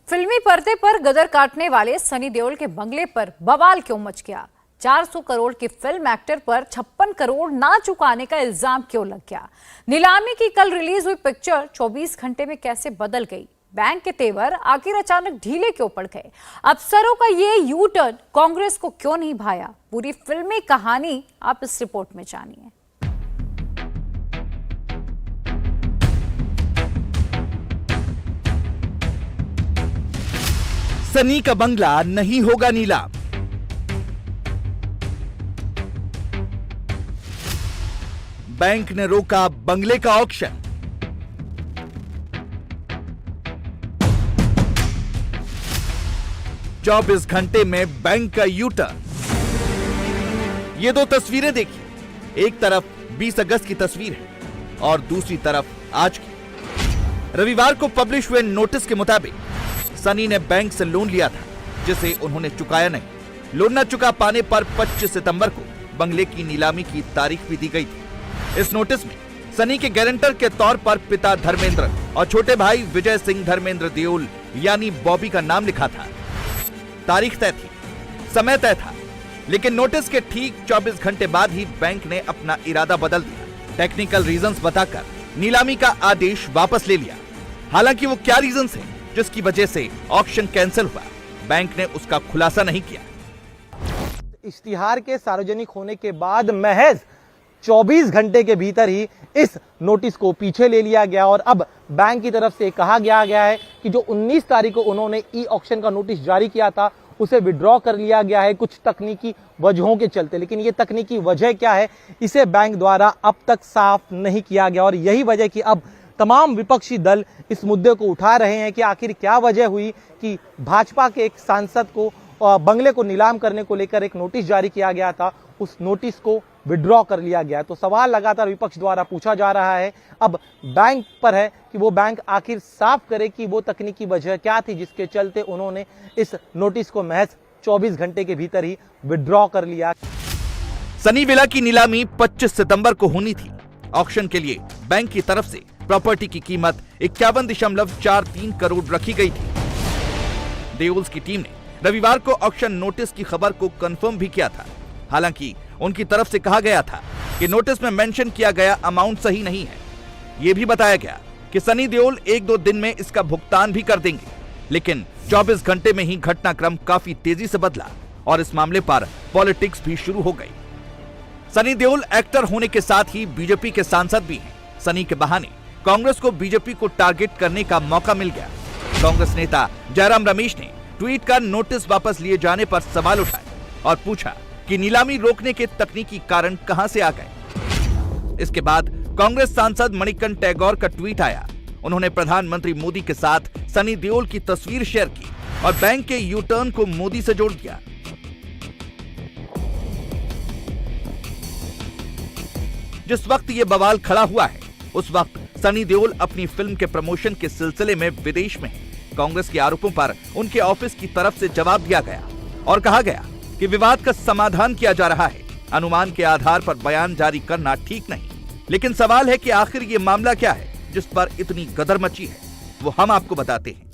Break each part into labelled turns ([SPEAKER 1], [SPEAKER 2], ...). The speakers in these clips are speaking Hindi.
[SPEAKER 1] फिल्मी पर्दे पर गदर काटने वाले सनी देओल के बंगले पर बवाल क्यों मच गया? 400 करोड़ की फिल्म एक्टर पर 56 करोड़ ना चुकाने का इल्जाम क्यों लग गया? नीलामी की कल रिलीज हुई पिक्चर 24 घंटे में कैसे बदल गई? बैंक के तेवर आखिर अचानक ढीले क्यों पड़ गए? अफसरों का ये यू टर्न कांग्रेस को क्यों नहीं भाया? पूरी फिल्मी कहानी आप इस रिपोर्ट में जानिए।
[SPEAKER 2] सनी का बंगला नहीं होगा नीलाम। बैंक ने रोका बंगले का ऑक्शन। चौबीस घंटे में बैंक का यू टर्न। ये दो तस्वीरें देखिए, एक तरफ 20 अगस्त की तस्वीर है और दूसरी तरफ आज की। रविवार को पब्लिश हुए नोटिस के मुताबिक सनी ने बैंक से लोन लिया था जिसे उन्होंने चुकाया नहीं। लोन न चुका पाने पर 25 सितंबर को बंगले की नीलामी की तारीख भी दी गई थी। इस नोटिस में सनी के गारंटर के तौर पर पिता धर्मेंद्र और छोटे भाई विजय सिंह धर्मेंद्र देओल यानी बॉबी का नाम लिखा था। तारीख तय थी, समय तय था, लेकिन नोटिस के ठीक 24 घंटे बाद ही बैंक ने अपना इरादा बदल दिया। टेक्निकल रीजंस बताकर नीलामी का आदेश वापस ले लिया। हालांकि वो क्या रीजंस हैं जिसकी वजह से ऑक्शन कैंसिल हुआ, बैंक ने उसका खुलासा नहीं किया।
[SPEAKER 3] इश्तिहार के सार्वजनिक होने के बाद महज 24 घंटे के भीतर ही इस नोटिस को पीछे ले लिया गया और अब बैंक की तरफ से कहा गया है कि जो 19 तारीख को उन्होंने ई ऑक्शन का नोटिस जारी किया था उसे विड्रॉ कर लिया गया है कुछ तकनीकी वजहों के चलते। लेकिन ये तकनीकी वजह क्या है, इसे बैंक द्वारा अब तक साफ नहीं किया गया और यही वजह कि अब तमाम विपक्षी दल इस मुद्दे को उठा रहे हैं कि आखिर क्या वजह हुई कि भाजपा के एक सांसद को बंगले को नीलाम करने को लेकर एक नोटिस जारी किया गया था, उस नोटिस को विड्रॉ कर लिया गया। तो सवाल लगातार विपक्ष द्वारा पूछा जा रहा है, अब बैंक पर है कि वो बैंक आखिर साफ करे कि वो तकनीकी वजह क्या थी जिसके चलते उन्होंने इस नोटिस को महज 24 घंटे के भीतर ही विड्रॉ कर लिया।
[SPEAKER 2] सनी विला की नीलामी 25 सितंबर को होनी थी। ऑक्शन के लिए बैंक की तरफ से प्रॉपर्टी की कीमत 51.43 करोड़ रखी गई थी। देओल्स की टीम ने रविवार को ऑक्शन नोटिस की खबर को कंफर्म भी किया था। हालांकि उनकी तरफ से कहा गया था कि नोटिस में मेंशन किया गया अमाउंट सही नहीं है। यह भी बताया गया कि सनी देओल 1-2 दिन में इसका भुगतान भी कर देंगे। लेकिन 24 घंटे में ही घटनाक्रम काफी तेजी से बदला और इस मामले पर पॉलिटिक्स भी शुरू हो गई। सनी देओल एक्टर होने के साथ ही बीजेपी के सांसद भी हैं। सनी के बहाने कांग्रेस को बीजेपी को टारगेट करने का मौका मिल गया। कांग्रेस नेता जयराम रमेश ने ट्वीट कर नोटिस वापस लिए जाने पर सवाल उठाए और पूछा कि नीलामी रोकने के तकनीकी कारण कहां से आ गए। इसके बाद कांग्रेस सांसद मणिकंठ टैगोर का ट्वीट आया। उन्होंने प्रधानमंत्री मोदी के साथ सनी देओल की तस्वीर शेयर की और बैंक के यू टर्न को मोदी से जोड़ दिया। जिस वक्त ये बवाल खड़ा हुआ है उस वक्त सनी देओल अपनी फिल्म के प्रमोशन के सिलसिले में विदेश में है। कांग्रेस के आरोपों पर उनके ऑफिस की तरफ से जवाब दिया गया और कहा गया कि विवाद का समाधान किया जा रहा है। अनुमान के आधार पर बयान जारी करना ठीक नहीं, लेकिन सवाल है कि आखिर ये मामला क्या है जिस पर इतनी गदर मची है, वो हम आपको बताते हैं।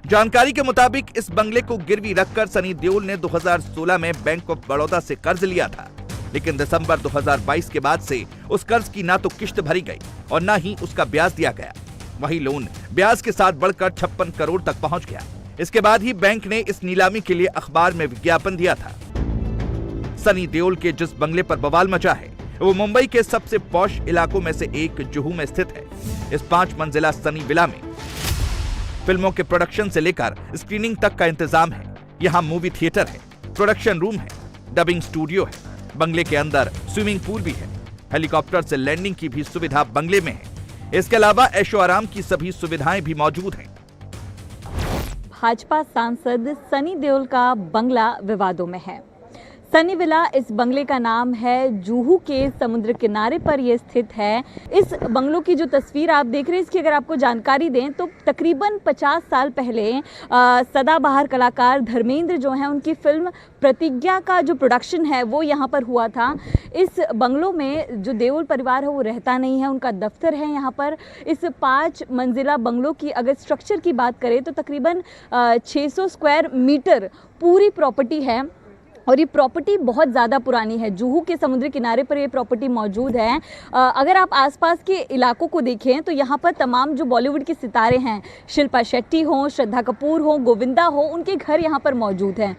[SPEAKER 2] जानकारी के मुताबिक इस बंगले को गिरवी रखकर सनी देओल ने 2016 में बैंक ऑफ बड़ौदा से कर्ज लिया था, लेकिन दिसंबर 2022 के बाद से उस कर्ज की ना तो किश्त भरी गई और ना ही उसका ब्याज दिया गया। वही लोन ब्याज के साथ बढ़कर 56 करोड़ तक पहुंच गया। इसके बाद ही बैंक ने इस नीलामी के लिए अखबार में विज्ञापन दिया था। सनी देओल के जिस बंगले पर बवाल मचा है वो मुंबई के सबसे पॉश इलाकों में से एक जुहू में स्थित है। इस 5 मंजिला सनी विला में फिल्मों के प्रोडक्शन से लेकर स्क्रीनिंग तक का इंतजाम है। यहाँ मूवी थिएटर है, प्रोडक्शन रूम है, डबिंग स्टूडियो है। बंगले के अंदर स्विमिंग पूल भी है। हेलीकॉप्टर से लैंडिंग की भी सुविधा बंगले में है। इसके अलावा ऐशो आराम की सभी सुविधाएं भी मौजूद हैं।
[SPEAKER 4] भाजपा सांसद सनी देओल का बंगला विवादों में है। सनी विला इस बंगले का नाम है। जुहू के समुद्र किनारे पर यह स्थित है। इस बंगलों की जो तस्वीर आप देख रहे हैं, इसकी अगर आपको जानकारी दें तो तकरीबन 50 साल पहले सदाबहार कलाकार धर्मेंद्र जो हैं, उनकी फिल्म प्रतिज्ञा का जो प्रोडक्शन है वो यहाँ पर हुआ था। इस बंगलों में जो देओल परिवार है वो रहता नहीं है, उनका दफ्तर है यहाँ पर। इस 5 मंजिला बंगलों की अगर स्ट्रक्चर की बात करें तो तकरीबन 600 स्क्वायर मीटर पूरी प्रॉपर्टी है और ये प्रॉपर्टी बहुत ज़्यादा पुरानी है। जुहू के समुद्री किनारे पर ये प्रॉपर्टी मौजूद है। अगर आप आसपास के इलाकों को देखें तो यहाँ पर तमाम जो बॉलीवुड के सितारे हैं, शिल्पा शेट्टी हों, श्रद्धा कपूर हों, गोविंदा हो, उनके घर यहाँ पर मौजूद हैं।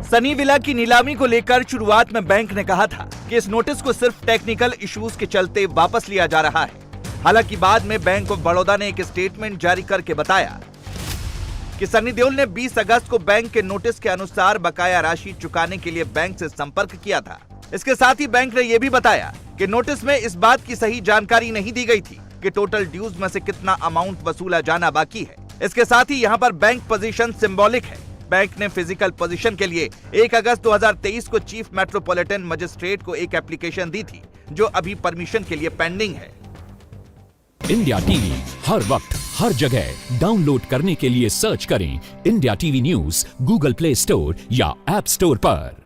[SPEAKER 2] सनी विला की नीलामी को लेकर शुरुआत में बैंक ने कहा था कि इस नोटिस को सिर्फ टेक्निकल इश्यूज के चलते वापस लिया जा रहा है। हालांकि बाद में बैंक ऑफ बड़ौदा ने एक स्टेटमेंट जारी करके बताया कि सनी देओल ने 20 अगस्त को बैंक के नोटिस के अनुसार बकाया राशि चुकाने के लिए बैंक से संपर्क किया था। इसके साथ ही बैंक ने यह भी बताया कि नोटिस में इस बात की सही जानकारी नहीं दी गई थी कि टोटल ड्यूज में से कितना अमाउंट वसूला जाना बाकी है। इसके साथ ही यहाँ पर बैंक पोजीशन सिंबॉलिक है। बैंक ने फिजिकल पोजीशन के लिए 1 अगस्त 2023 को चीफ मेट्रोपॉलिटन मजिस्ट्रेट को एक एप्लीकेशन दी थी, जो अभी परमिशन के लिए पेंडिंग है।
[SPEAKER 5] इंडिया टीवी हर वक्त हर जगह डाउनलोड करने के लिए सर्च करें India TV news Google play store या ऐप स्टोर पर।